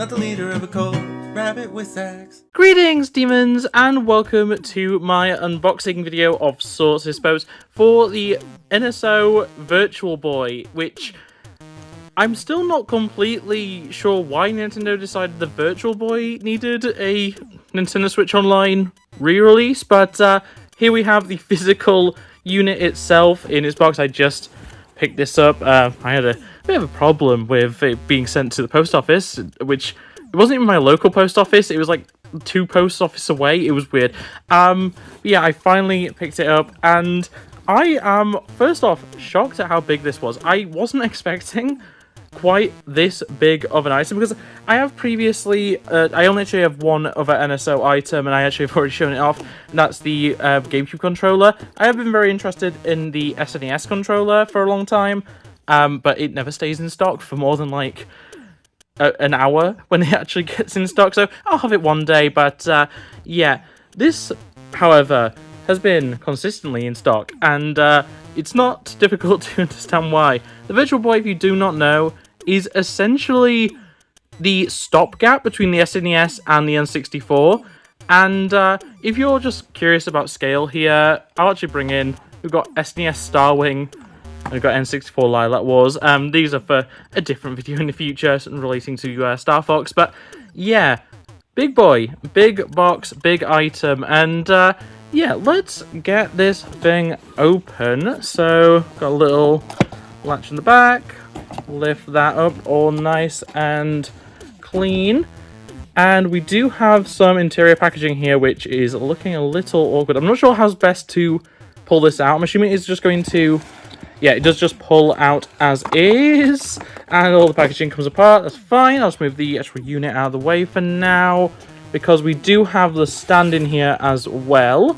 not the leader of a cult. RabbitWithAxe. Greetings, demons, and welcome to my unboxing video of sorts, I suppose, for the NSO Virtual Boy, which I'm still not completely sure why Nintendo decided the Virtual Boy needed a Nintendo Switch Online re-release, but here we have the physical unit itself in its box. I just picked this up. I had a bit of a problem with it being sent to the post office, which it wasn't even my local post office. It was like 2 post office away. It was weird. Yeah, I finally picked it up, and I am first off shocked at how big this was. I wasn't expecting quite this big of an item, because I have previously I only actually have one other NSO item, and I actually have already shown it off, and that's the GameCube controller. I have been very interested in the SNES controller for a long time, but it never stays in stock for more than like an hour when it actually gets in stock, so I'll have it one day. But yeah, this, however, has been consistently in stock, and it's not difficult to understand why. The Virtual Boy, if you do not know, is essentially the stopgap between the SNES and the N64, and if you're just curious about scale here, I'll actually bring in, we've got SNES Starwing, and we've got N64 Lilac Wars. These are for a different video in the future relating to Star Fox, but yeah, big boy, big box, big item, and yeah, let's get this thing open. So, got a little latch in the back, lift that up, all nice and clean, and we do have some interior packaging here, which is looking a little awkward. I'm not sure how's best to pull this out. I'm assuming it's just going to, yeah, it does just pull out as is, and all the packaging comes apart. That's fine. I'll just move the actual unit out of the way for now, because we do have the stand in here as well,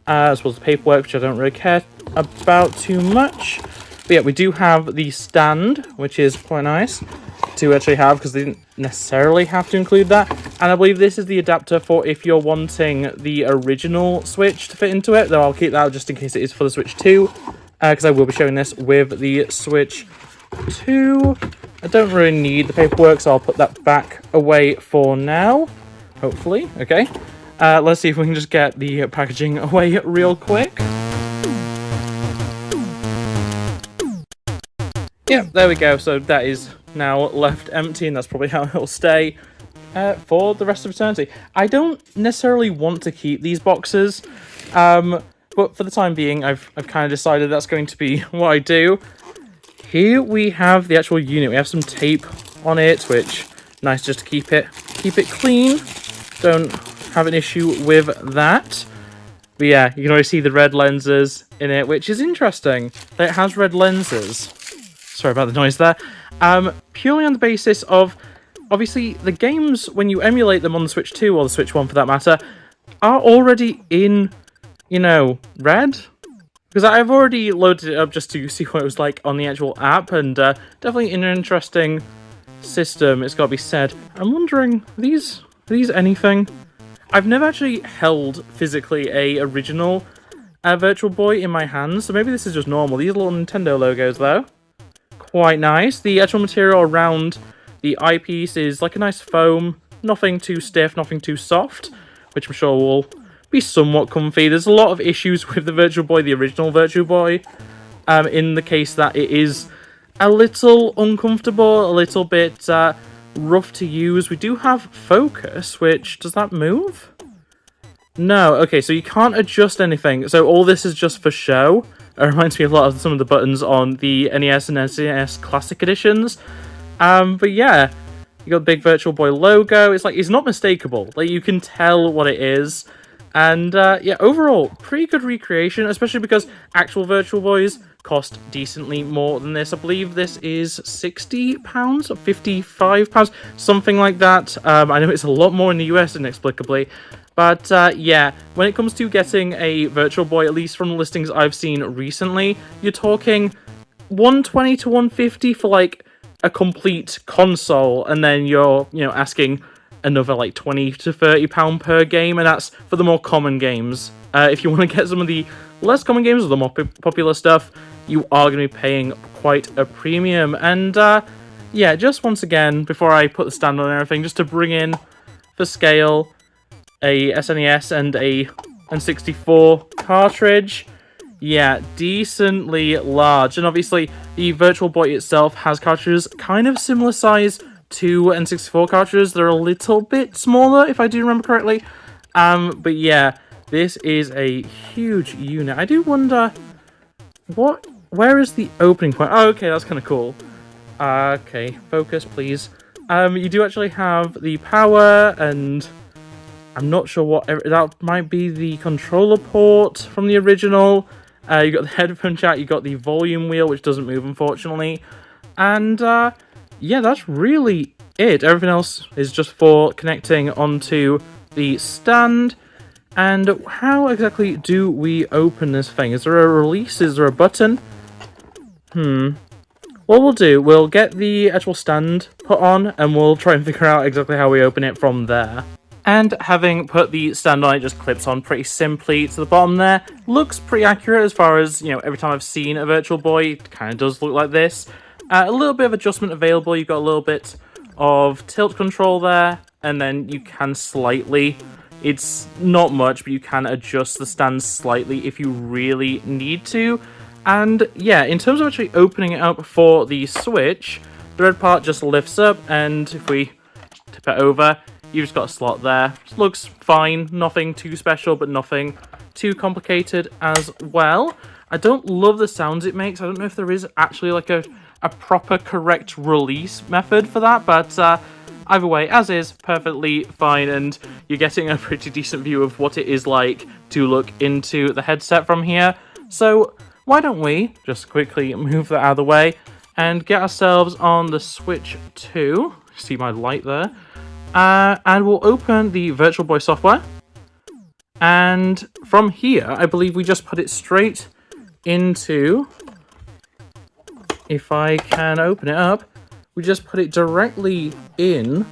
as well as the paperwork, which I don't really care about too much. But yeah, we do have the stand, which is quite nice to actually have, because they didn't necessarily have to include that. And I believe this is the adapter for if you're wanting the original Switch to fit into it, though I'll keep that just in case it is for the Switch 2. Because I will be showing this with the Switch 2. I don't really need the paperwork, so I'll put that back away for now. Hopefully. Okay. Let's see if we can just get the packaging away real quick. Yeah, there we go. So that is now left empty, and that's probably how it'll stay for the rest of eternity. I don't necessarily want to keep these boxes, but for the time being, I've kind of decided that's going to be what I do. Here we have the actual unit. We have some tape on it, which nice just to keep it clean. Don't have an issue with that. But yeah, you can already see the red lenses in it, which is interesting that it has red lenses. Sorry about the noise there. Purely on the basis of, obviously, the games, when you emulate them on the Switch 2, or the Switch 1 for that matter, are already in, you know, red. Because I've already loaded it up just to see what it was like on the actual app, and definitely an interesting system, it's got to be said. I'm wondering, are these anything? I've never actually held physically a original Virtual Boy in my hands, so maybe this is just normal. These little Nintendo logos, though, quite nice. The actual material around the eyepiece is like a nice foam, nothing too stiff, nothing too soft, which I'm sure will be somewhat comfy. There's a lot of issues with the Virtual Boy, the original Virtual Boy, in the case that it is a little uncomfortable, a little bit rough to use. We do have focus, which, does that move? No. Okay, so you can't adjust anything. So all this is just for show. It reminds me a lot of some of the buttons on the NES and SNES Classic Editions. But yeah, you got the big Virtual Boy logo. It's like, it's not mistakable. Like, you can tell what it is. And yeah, overall, pretty good recreation, especially because actual Virtual Boys cost decently more than this. I believe this is £60 or £55, something like that. I know it's a lot more in the US inexplicably. But yeah, when it comes to getting a Virtual Boy, at least from the listings I've seen recently, you're talking $120 to $150 for like a complete console, and then you're, you know, asking another like £20 to £30 per game, and that's for the more common games. If you want to get some of the less common games or the more popular stuff, you are going to be paying quite a premium. And yeah, just once again, before I put the stand on and everything, just to bring in, for scale, a SNES and a N64 cartridge. Yeah, decently large. And obviously, the Virtual Boy itself has cartridges kind of similar size to N64 cartridges. They're a little bit smaller, if I do remember correctly. But yeah, this is a huge unit. I do wonder, where is the opening point? Oh, okay, that's kind of cool. Okay, focus, please. You do actually have the power, and I'm not sure what... That might be the controller port from the original. You got the headphone jack, you got the volume wheel, which doesn't move, unfortunately. And, yeah, that's really it. Everything else is just for connecting onto the stand. And how exactly do we open this thing? Is there a release? Is there a button? What we'll do, we'll get the actual stand put on, and we'll try and figure out exactly how we open it from there. And having put the stand on, it just clips on pretty simply to the bottom there. Looks pretty accurate as far as, you know, every time I've seen a Virtual Boy, it kind of does look like this. A little bit of adjustment available. You've got a little bit of tilt control there, and then you can slightly... It's not much, but you can adjust the stand slightly if you really need to. And yeah, in terms of actually opening it up for the Switch, the red part just lifts up, and if we tip it over, you've just got a slot there. It looks fine, nothing too special, but nothing too complicated as well. I don't love the sounds it makes. I don't know if there is actually like a proper correct release method for that, but either way, as is, perfectly fine, and you're getting a pretty decent view of what it is like to look into the headset from here. So why don't we just quickly move that out of the way and get ourselves on the Switch 2. See my light there. And we'll open the Virtual Boy software. And from here, I believe we just put it straight into... If I can open it up, we just put it directly in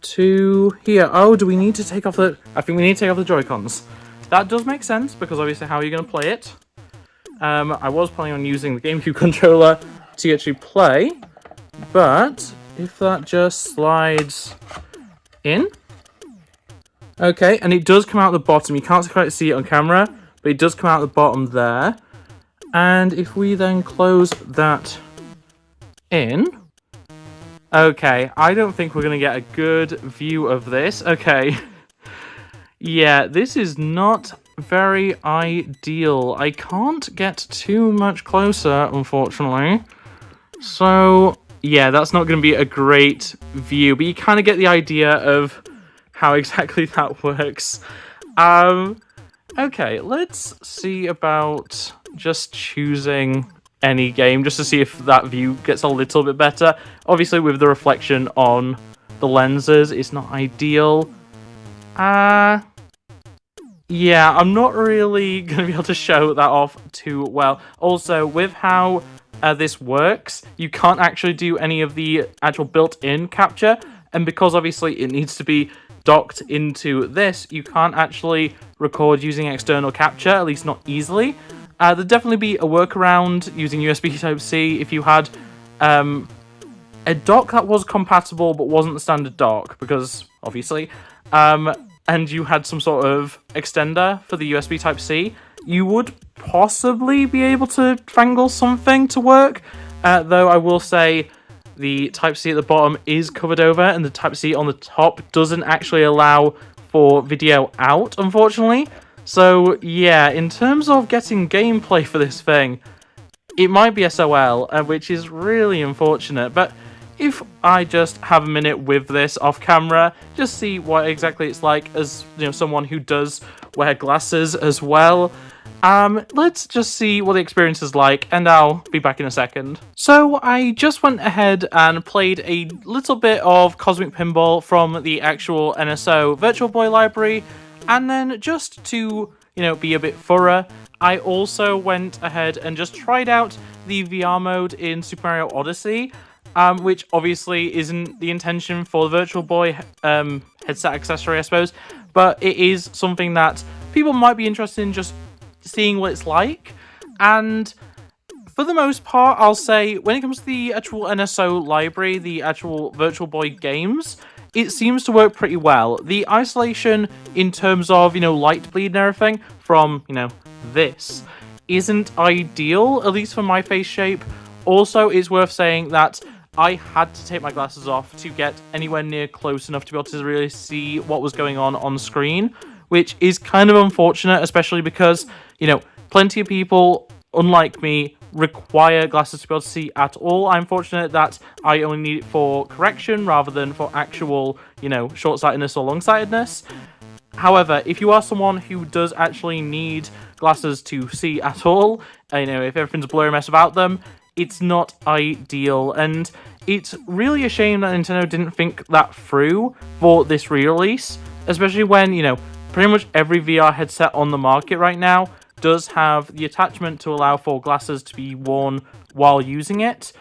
to here. Oh, do we need to take off the... I think we need to take off the Joy-Cons. That does make sense, because obviously how are you going to play it? I was planning on using the GameCube controller to actually play, but if that just slides in... Okay, and it does come out the bottom. You can't quite see it on camera, but it does come out the bottom there. And if we then close that in... Okay, I don't think we're going to get a good view of this. Okay. Yeah, this is not very ideal. I can't get too much closer, unfortunately. So, yeah, that's not going to be a great view, but you kind of get the idea of how exactly that works. Okay, let's see about just choosing any game, just to see if that view gets a little bit better. Obviously, with the reflection on the lenses, it's not ideal. Yeah, I'm not really going to be able to show that off too well. Also, with how this works, you can't actually do any of the actual built-in capture, and because obviously it needs to be docked into this, you can't actually record using external capture, at least not easily. There'd definitely be a workaround using USB Type-C if you had a dock that was compatible but wasn't the standard dock, because obviously, and you had some sort of extender for the USB Type-C, you would possibly be able to fangle something to work, though I will say the Type-C at the bottom is covered over, and the Type-C on the top doesn't actually allow for video out, unfortunately. So, yeah, in terms of getting gameplay for this thing, it might be SOL, which is really unfortunate, but if I just have a minute with this off camera, just see what exactly it's like as, you know, someone who does wear glasses as well, let's just see what the experience is like, and I'll be back in a second. So I just went ahead and played a little bit of Cosmic Pinball from the actual NSO Virtual Boy library, and then just to, you know, be a bit thorough, I also went ahead and just tried out the VR mode in Super Mario Odyssey, which obviously isn't the intention for the Virtual Boy headset accessory, I suppose, but it is something that people might be interested in just seeing what it's like. And for the most part, I'll say when it comes to the actual NSO library, the actual Virtual Boy games, it seems to work pretty well. The isolation in terms of, light bleed and everything from, this isn't ideal, at least for my face shape. Also, it's worth saying that I had to take my glasses off to get anywhere near close enough to be able to really see what was going on screen, which is kind of unfortunate, especially because, plenty of people, unlike me, require glasses to be able to see at all. I'm fortunate that I only need it for correction rather than for actual, short-sightedness or long-sightedness. However, if you are someone who does actually need glasses to see at all, if everything's a blurry mess about them, it's not ideal, and it's really a shame that Nintendo didn't think that through for this re-release, especially when, pretty much every VR headset on the market right now does have the attachment to allow for glasses to be worn while using it.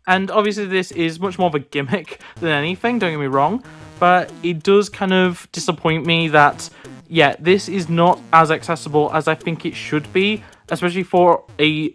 And obviously this is much more of a gimmick than anything, don't get me wrong, but it does kind of disappoint me that, yeah, this is not as accessible as I think it should be, especially for a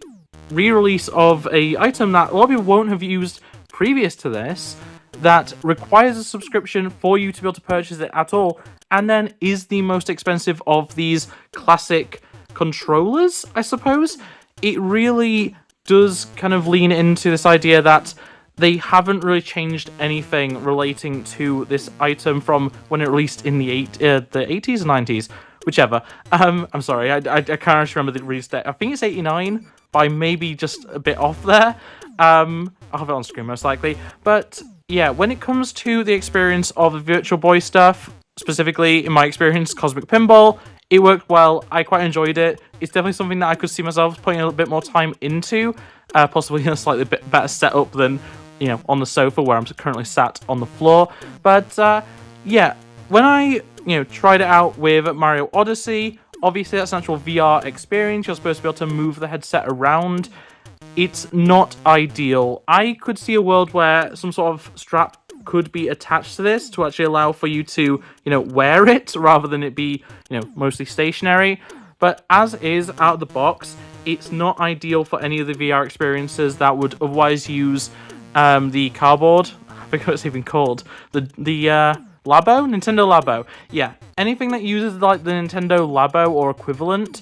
re-release of a item that a lot of people won't have used previous to this, that requires a subscription for you to be able to purchase it at all, and then is the most expensive of these classic controllers, I suppose. It really does kind of lean into this idea that they haven't really changed anything relating to this item from when it released in the 80s or 90s, whichever. I'm sorry, I can't actually remember the release date. I think it's 89, but I may be just a bit off there. I'll have it on screen most likely. But yeah, when it comes to the experience of the Virtual Boy stuff, specifically in my experience, Cosmic Pinball, it worked well. I quite enjoyed it. It's definitely something that I could see myself putting a little bit more time into, possibly in a slightly bit better setup than, on the sofa where I'm currently sat on the floor. But yeah, when I, tried it out with Mario Odyssey, obviously that's an actual VR experience. You're supposed to be able to move the headset around. It's not ideal. I could see a world where some sort of strap could be attached to this to actually allow for you to, wear it rather than it be, mostly stationary. But as is, out of the box, it's not ideal for any of the VR experiences that would otherwise use the cardboard. I forget what it's even called. The Labo? Nintendo Labo. Yeah, anything that uses like the Nintendo Labo or equivalent,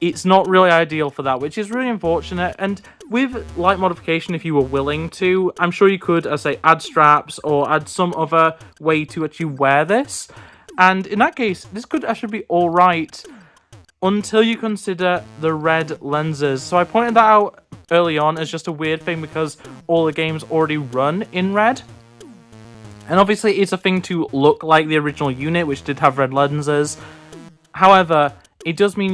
it's not really ideal for that, which is really unfortunate. And with light modification, if you were willing to, I'm sure you could, as I say, add straps or add some other way to actually wear this. And in that case, this could actually be alright until you consider the red lenses. So I pointed that out early on as just a weird thing because all the games already run in red. And obviously it's a thing to look like the original unit, which did have red lenses. However, it does mean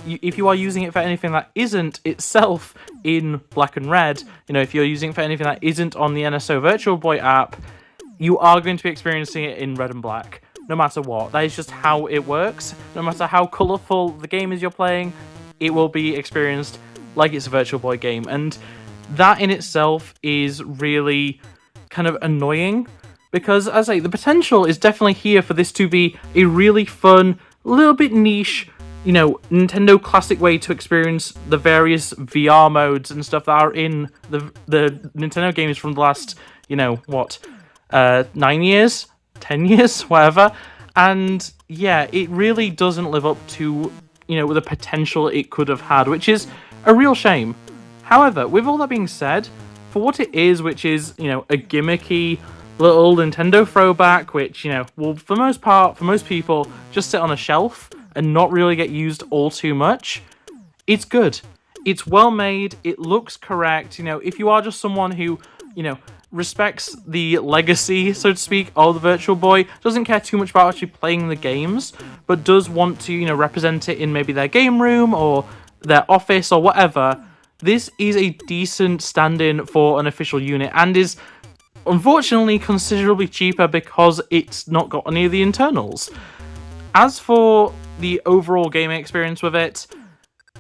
if you are using it for anything that isn't itself in black and red, if you're using it for anything that isn't on the NSO Virtual Boy app, you are going to be experiencing it in red and black, no matter what. That is just how it works. No matter how colourful the game is you're playing, it will be experienced like it's a Virtual Boy game. And that in itself is really kind of annoying, because, as I say, the potential is definitely here for this to be a really fun, little bit niche, Nintendo classic way to experience the various VR modes and stuff that are in the Nintendo games from the last, 9 years, 10 years, whatever. And yeah, it really doesn't live up to, the potential it could have had, which is a real shame. However, with all that being said, for what it is, which is, a gimmicky little Nintendo throwback, which, will, for the most part, for most people, just sit on a shelf and not really get used all too much, it's good. It's well made, it looks correct. If you are just someone who, respects the legacy, so to speak, of the Virtual Boy, doesn't care too much about actually playing the games, but does want to, represent it in maybe their game room or their office or whatever, this is a decent stand-in for an official unit and is unfortunately considerably cheaper because it's not got any of the internals. As for the overall gaming experience with it,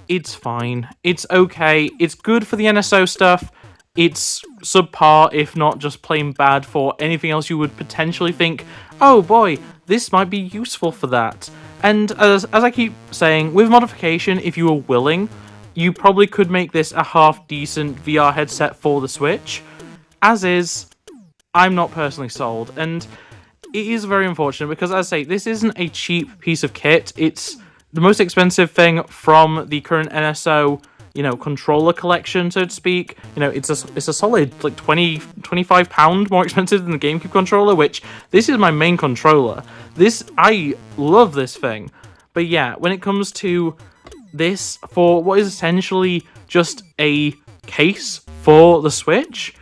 it's fine. It's okay. It's good for the NSO stuff. It's subpar, if not just plain bad, for anything else you would potentially think, oh boy, this might be useful for that. And as I keep saying, with modification, if you are willing, you probably could make this a half-decent VR headset for the Switch. As is, I'm not personally sold, and it is very unfortunate because, as I say, this isn't a cheap piece of kit. It's the most expensive thing from the current NSO, controller collection, so to speak. It's a solid like £25 more expensive than the GameCube controller, which this is my main controller. I love this thing. But yeah, when it comes to this, for what is essentially just a case for the Switch,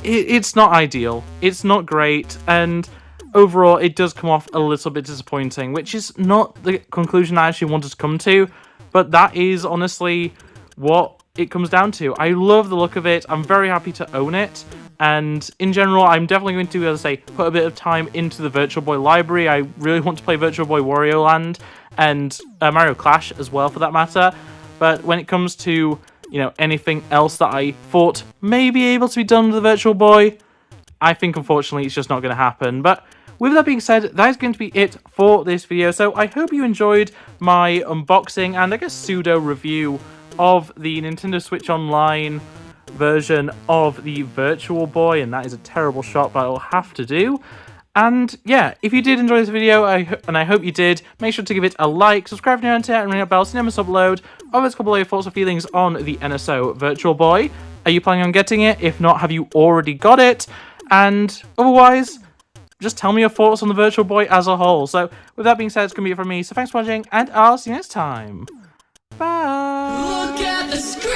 it's not ideal. It's not great, and overall it does come off a little bit disappointing, which is not the conclusion I actually wanted to come to, but that is honestly what it comes down to. I love the look of it. I'm very happy to own it, and in general, I'm definitely going to, as I say, put a bit of time into the Virtual Boy library. I really want to play Virtual Boy Wario Land and Mario Clash as well, for that matter. But when it comes to anything else that I thought may be able to be done with the Virtual Boy, I think unfortunately it's just not going to happen. But with that being said, that is going to be it for this video. So I hope you enjoyed my unboxing and I guess pseudo review of the Nintendo Switch Online version of the Virtual Boy, and that is a terrible shot, but I'll have to do. And yeah, if you did enjoy this video, and I hope you did, make sure to give it a like, subscribe if you're new to it, and ring that bell so you never miss an upload. Always couple of your thoughts or feelings on the NSO Virtual Boy. Are you planning on getting it? If not, have you already got it? And otherwise, just tell me your thoughts on the Virtual Boy as a whole. So with that being said, it's going to be it from me. So thanks for watching, and I'll see you next time. Bye! Look at the screen,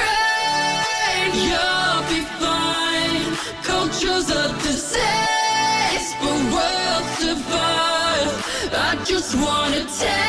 you'll be fine. Culture's a disease, but we'll survive. I just wanna tell